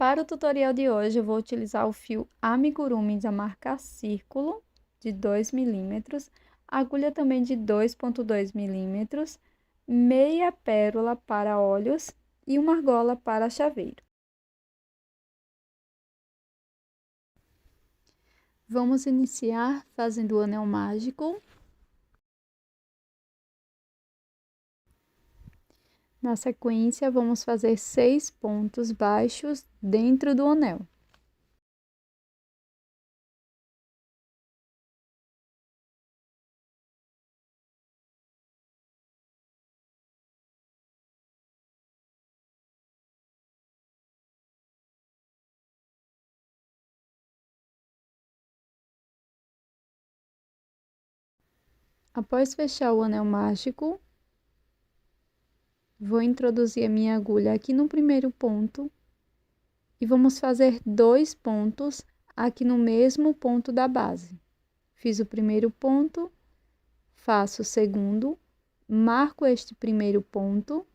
Para o tutorial de hoje, eu vou utilizar o fio amigurumi da marca Círculo, de 2 milímetros, agulha também de 2,2 milímetros, meia pérola para olhos e uma argola para chaveiro. Vamos iniciar fazendo o anel mágico. Na sequência, vamos fazer 6 pontos baixos dentro do anel. Após fechar o anel mágico, vou introduzir a minha agulha aqui no primeiro ponto e vamos fazer 2 pontos aqui no mesmo ponto da base. Fiz o primeiro ponto, faço o segundo, marco este primeiro ponto.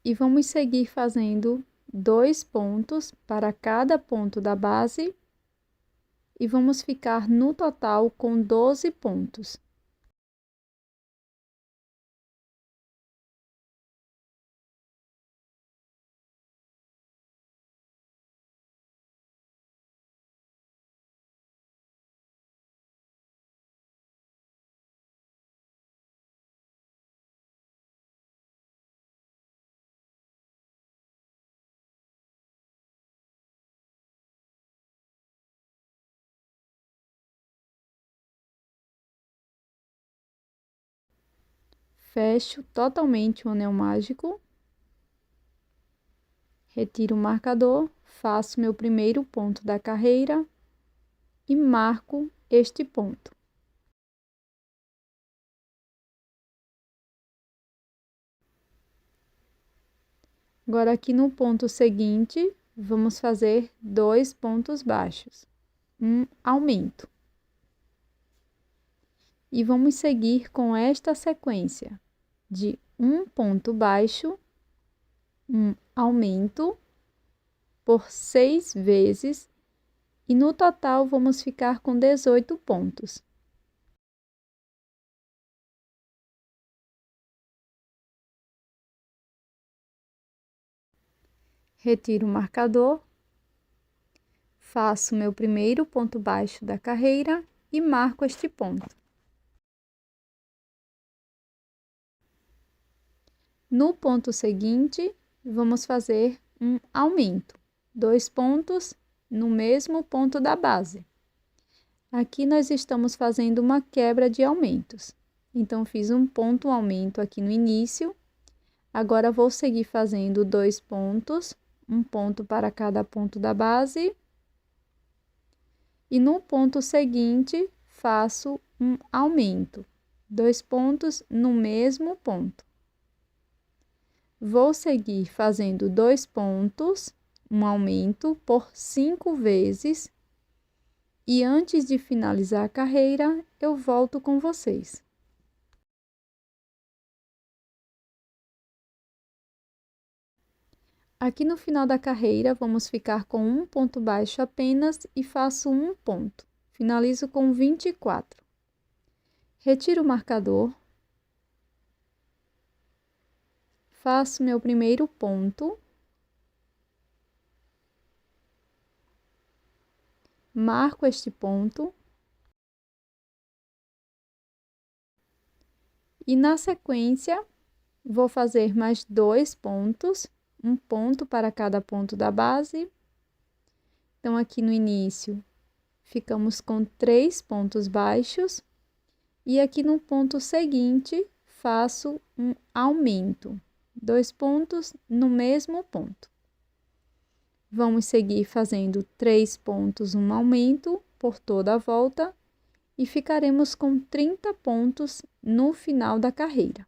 E vamos seguir fazendo 2 pontos para cada ponto da base e vamos ficar no total com 12 pontos. Fecho totalmente o anel mágico. Retiro o marcador, faço meu primeiro ponto da carreira e marco este ponto. Agora, aqui no ponto seguinte, vamos fazer 2 pontos baixos, um aumento. E vamos seguir com esta sequência de um ponto baixo, um aumento, por 6 vezes, e no total vamos ficar com 18 pontos. Retiro o marcador, faço meu primeiro ponto baixo da carreira e marco este ponto. No ponto seguinte, vamos fazer um aumento, 2 pontos no mesmo ponto da base. Aqui nós estamos fazendo uma quebra de aumentos. Então, fiz um ponto aumento aqui no início. Agora, vou seguir fazendo 2 pontos, um ponto para cada ponto da base. E no ponto seguinte, faço um aumento, 2 pontos no mesmo ponto. Vou seguir fazendo 2 pontos, um aumento por 5 vezes. E antes de finalizar a carreira, eu volto com vocês. Aqui no final da carreira, vamos ficar com um ponto baixo apenas e faço um ponto. Finalizo com 24. Retiro o marcador. Faço meu primeiro ponto. Marco este ponto. E na sequência, vou fazer mais 2 pontos, um ponto para cada ponto da base. Então, aqui no início, ficamos com 3 pontos baixos. E aqui no ponto seguinte, faço um aumento, 2 pontos no mesmo ponto. Vamos seguir fazendo 3 pontos, um aumento por toda a volta e ficaremos com 30 pontos no final da carreira.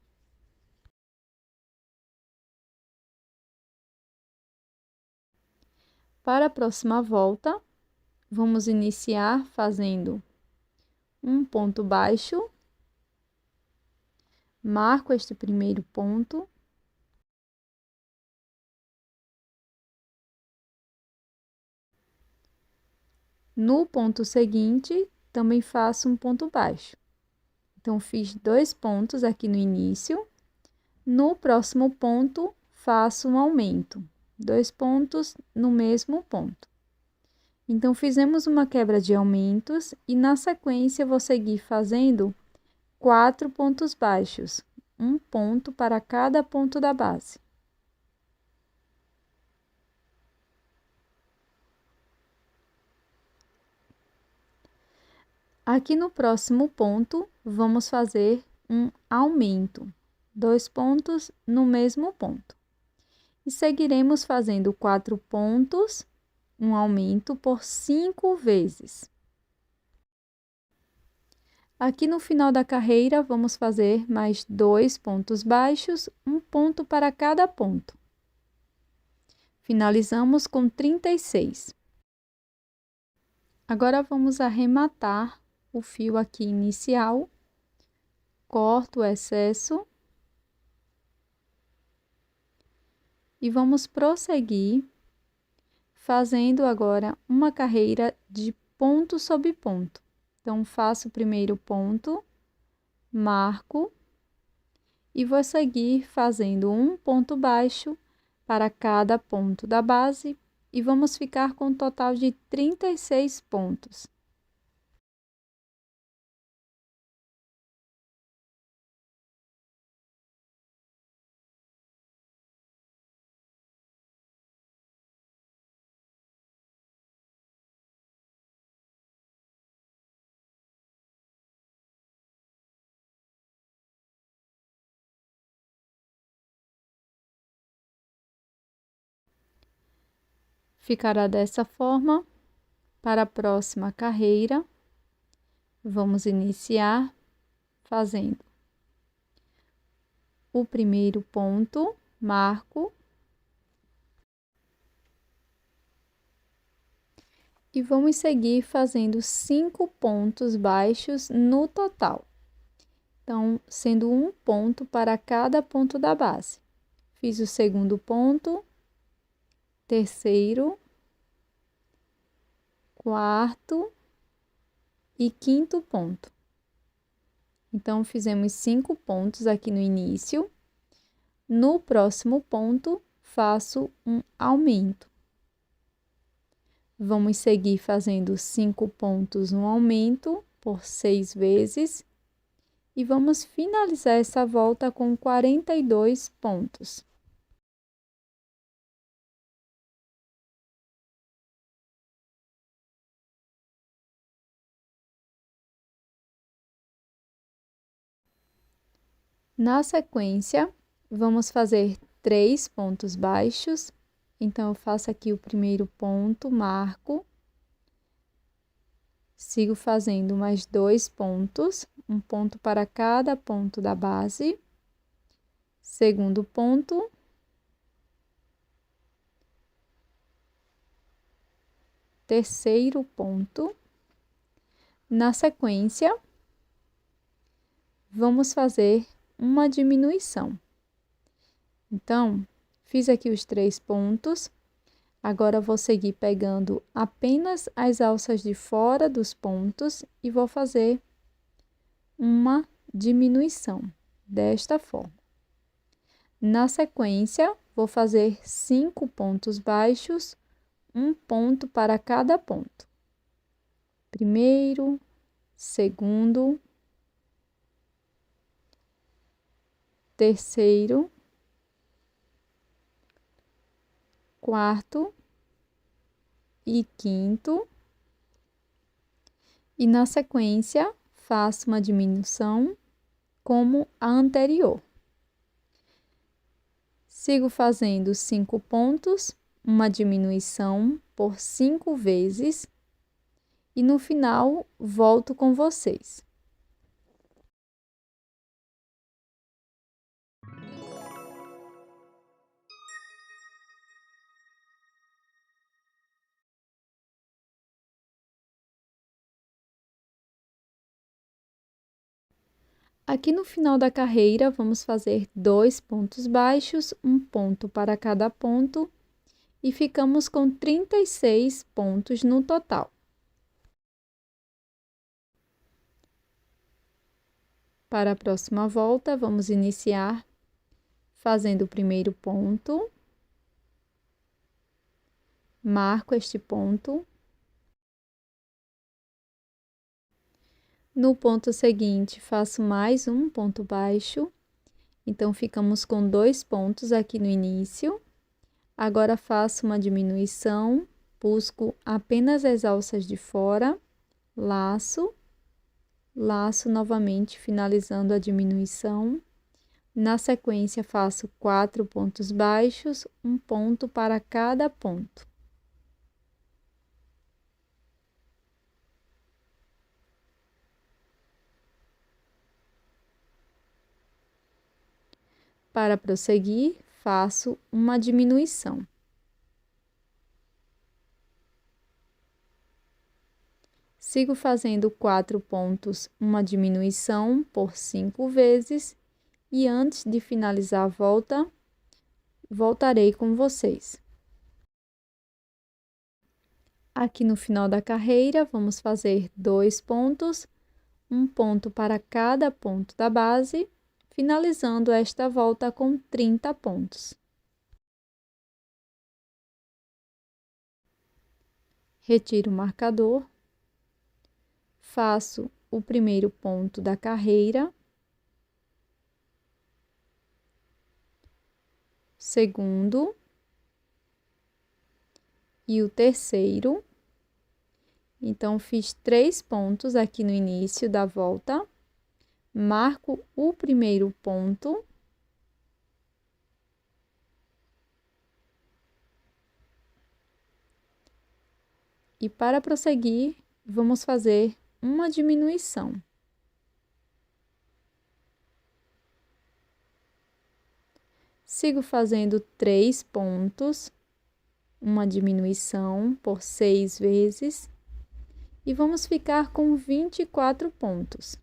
Para a próxima volta, vamos iniciar fazendo um ponto baixo, marco este primeiro ponto, no ponto seguinte, também faço um ponto baixo. Então, fiz 2 pontos aqui no início, no próximo ponto, faço um aumento, 2 pontos no mesmo ponto. Então, fizemos uma quebra de aumentos e, na sequência, vou seguir fazendo 4 pontos baixos, um ponto para cada ponto da base. Aqui no próximo ponto, vamos fazer um aumento, 2 pontos no mesmo ponto. E seguiremos fazendo 4 pontos, um aumento por 5 vezes. Aqui no final da carreira, vamos fazer mais 2 pontos baixos, um ponto para cada ponto. Finalizamos com 36. Agora, vamos arrematar o fio aqui inicial, corto o excesso e vamos prosseguir fazendo agora uma carreira de ponto sobre ponto. Então, faço o primeiro ponto, marco e vou seguir fazendo um ponto baixo para cada ponto da base e vamos ficar com um total de 36 pontos. Ficará dessa forma. Para a próxima carreira, vamos iniciar fazendo o primeiro ponto, marco e vamos seguir fazendo 5 pontos baixos no total. Então, sendo um ponto para cada ponto da base. Fiz o segundo ponto, terceiro, quarto e quinto ponto. Então, fizemos 5 pontos aqui no início. No próximo ponto, faço um aumento. Vamos seguir fazendo 5 pontos no aumento por 6 vezes. E vamos finalizar essa volta com 42 pontos. Na sequência, vamos fazer 3 pontos baixos. Então, eu faço aqui o primeiro ponto, marco. Sigo fazendo mais 2 pontos, um ponto para cada ponto da base. Segundo ponto. Terceiro ponto. Na sequência, vamos fazer uma diminuição. Então, fiz aqui os 3 pontos. Agora, vou seguir pegando apenas as alças de fora dos pontos e vou fazer uma diminuição, desta forma. Na sequência, vou fazer 5 pontos baixos, um ponto para cada ponto. Primeiro, segundo, terceiro, quarto e quinto. E na sequência, faço uma diminuição como a anterior. Sigo fazendo 5 pontos, uma diminuição por 5 vezes. E no final, volto com vocês. Aqui no final da carreira, vamos fazer 2 pontos baixos, um ponto para cada ponto, e ficamos com 36 pontos no total. Para a próxima volta, vamos iniciar fazendo o primeiro ponto, marco este ponto. No ponto seguinte, faço mais um ponto baixo, então ficamos com 2 pontos aqui no início. Agora faço uma diminuição, busco apenas as alças de fora, laço, laço novamente, finalizando a diminuição. Na sequência, faço 4 pontos baixos, um ponto para cada ponto. Para prosseguir, faço uma diminuição. Sigo fazendo 4 pontos, uma diminuição por 5 vezes, e antes de finalizar a volta, voltarei com vocês. Aqui no final da carreira, vamos fazer 2 pontos, um ponto para cada ponto da base, finalizando esta volta com 30 pontos. Retiro o marcador, faço o primeiro ponto da carreira, segundo e o terceiro. Então, fiz 3 pontos aqui no início da volta, marco o primeiro ponto, e para prosseguir, vamos fazer uma diminuição. Sigo fazendo 3 pontos, uma diminuição por 6 vezes, e vamos ficar com 24 pontos.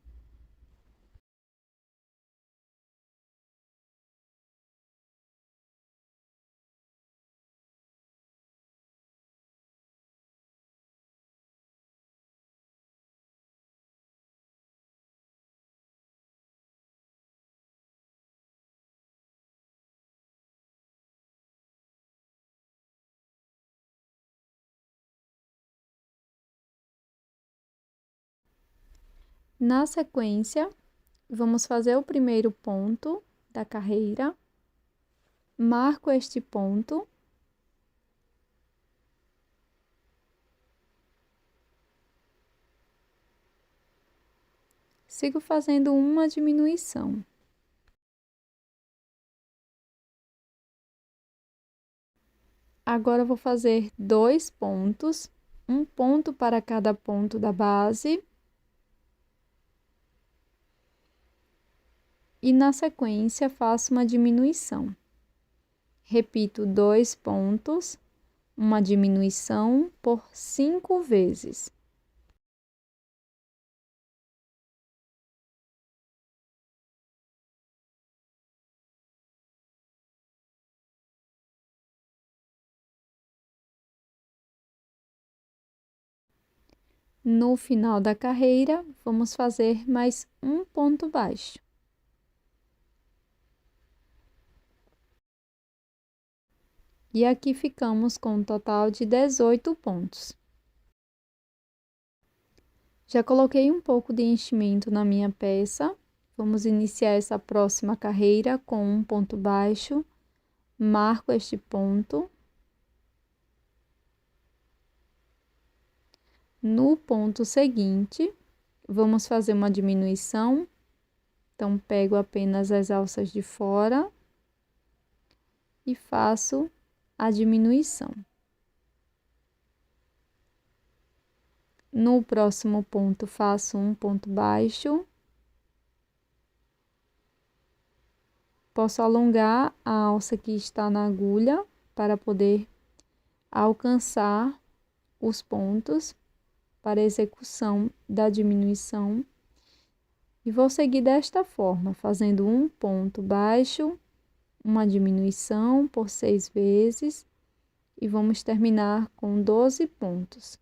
Na sequência, vamos fazer o primeiro ponto da carreira, marco este ponto, sigo fazendo uma diminuição. Agora, vou fazer 2 pontos, um ponto para cada ponto da base. E na sequência, faço uma diminuição. Repito 2 pontos, uma diminuição por 5 vezes. No final da carreira, vamos fazer mais um ponto baixo. E aqui ficamos com um total de 18 pontos. Já coloquei um pouco de enchimento na minha peça. Vamos iniciar essa próxima carreira com um ponto baixo. Marco este ponto. No ponto seguinte, vamos fazer uma diminuição. Então, pego apenas as alças de fora e faço a diminuição. No próximo ponto, faço um ponto baixo. Posso alongar a alça que está na agulha para poder alcançar os pontos para execução da diminuição. E vou seguir desta forma, fazendo um ponto baixo, uma diminuição por 6 vezes, e vamos terminar com 12 pontos.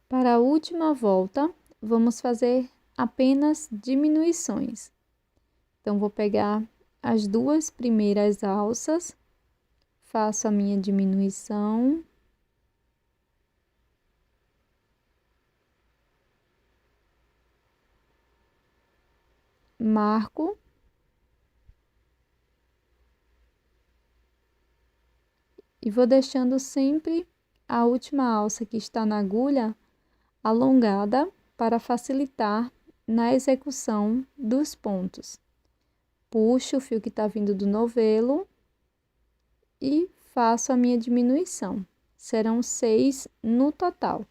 Para a última volta, vamos fazer apenas diminuições. Então, vou pegar as duas primeiras alças, faço a minha diminuição. Marco. E vou deixando sempre a última alça que está na agulha alongada para facilitar na execução dos pontos. Puxo o fio que está vindo do novelo e faço a minha diminuição. Serão 6 no total.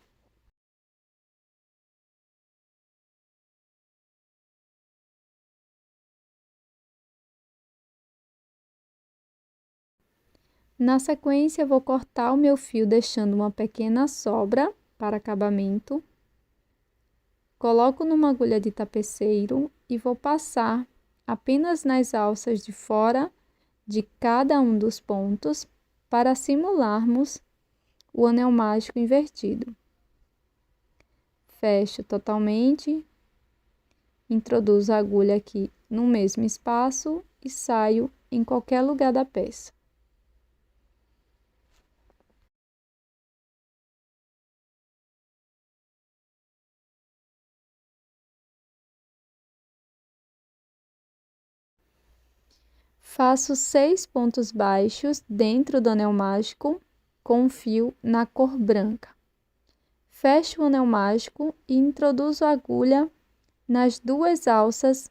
Na sequência, vou cortar o meu fio deixando uma pequena sobra para acabamento. Coloco numa agulha de tapeceiro e vou passar apenas nas alças de fora de cada um dos pontos para simularmos o anel mágico invertido. Fecho totalmente, introduzo a agulha aqui no mesmo espaço e saio em qualquer lugar da peça. Faço 6 pontos baixos dentro do anel mágico com o fio na cor branca. Fecho o anel mágico e introduzo a agulha nas duas alças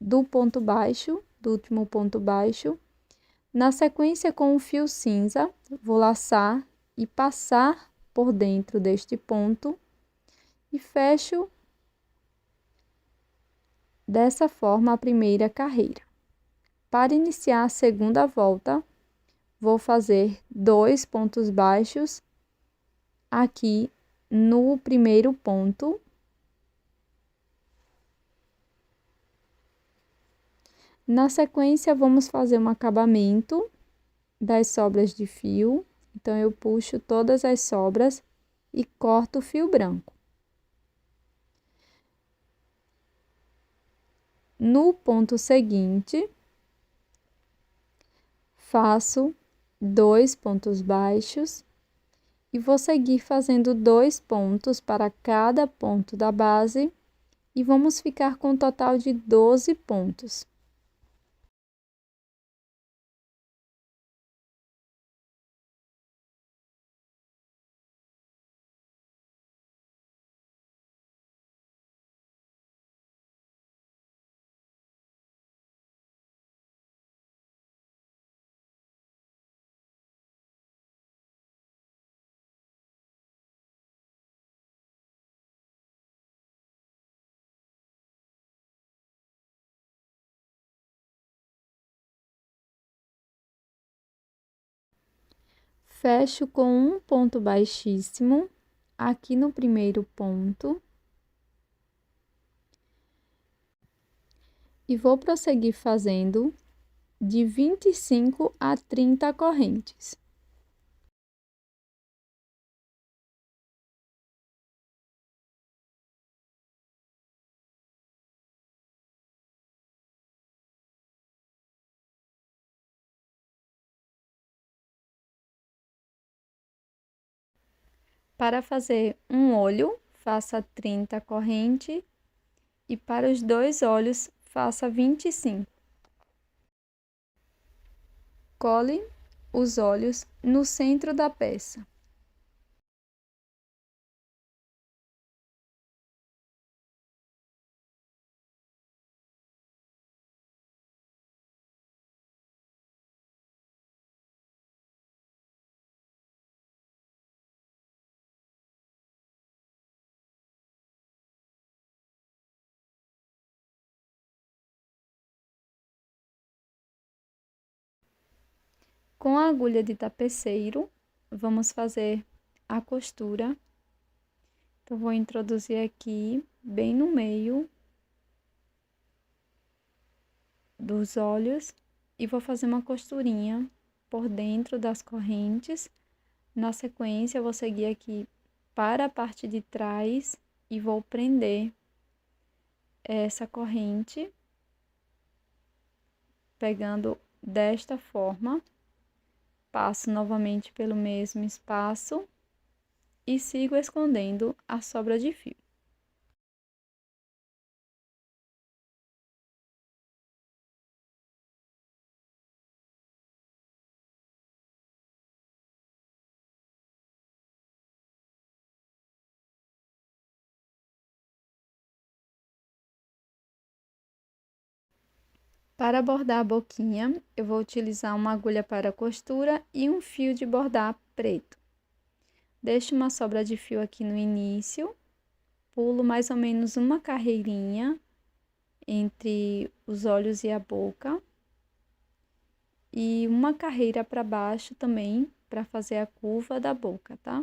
do ponto baixo, do último ponto baixo. Na sequência, com o fio cinza, vou laçar e passar por dentro deste ponto e fecho dessa forma a primeira carreira. Para iniciar a segunda volta, vou fazer 2 pontos baixos aqui no primeiro ponto. Na sequência, vamos fazer um acabamento das sobras de fio. Então, eu puxo todas as sobras e corto o fio branco. No ponto seguinte, faço 2 pontos baixos e vou seguir fazendo 2 pontos para cada ponto da base e vamos ficar com um total de 12 pontos. Fecho com um ponto baixíssimo aqui no primeiro ponto. E vou prosseguir fazendo de 25 a 30 correntes. Para fazer um olho, faça 30 correntes e para os 2 olhos, faça 25. Cole os olhos no centro da peça. Com a agulha de tapeceiro, vamos fazer a costura. Então, vou introduzir aqui, bem no meio dos olhos, e vou fazer uma costurinha por dentro das correntes. Na sequência, eu vou seguir aqui para a parte de trás e vou prender essa corrente, pegando desta forma. Passo novamente pelo mesmo espaço e sigo escondendo a sobra de fio. Para bordar a boquinha, eu vou utilizar uma agulha para costura e um fio de bordar preto. Deixo uma sobra de fio aqui no início, pulo mais ou menos uma carreirinha entre os olhos e a boca, e uma carreira para baixo também, para fazer a curva da boca, tá?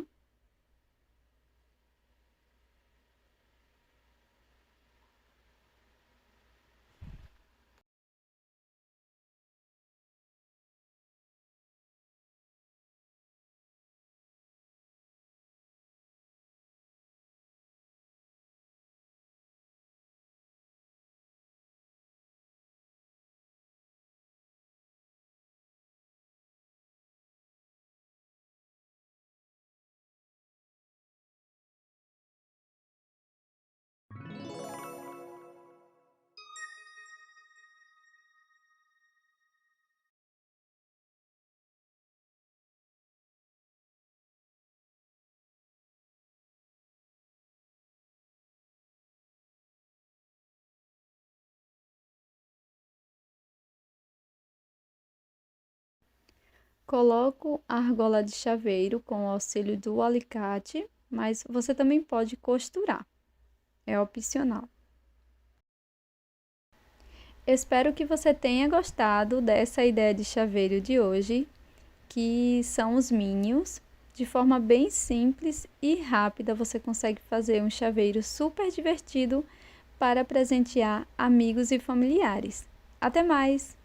Coloco a argola de chaveiro com o auxílio do alicate, mas você também pode costurar, é opcional. Espero que você tenha gostado dessa ideia de chaveiro de hoje, que são os Minions. De forma bem simples e rápida, você consegue fazer um chaveiro super divertido para presentear amigos e familiares. Até mais!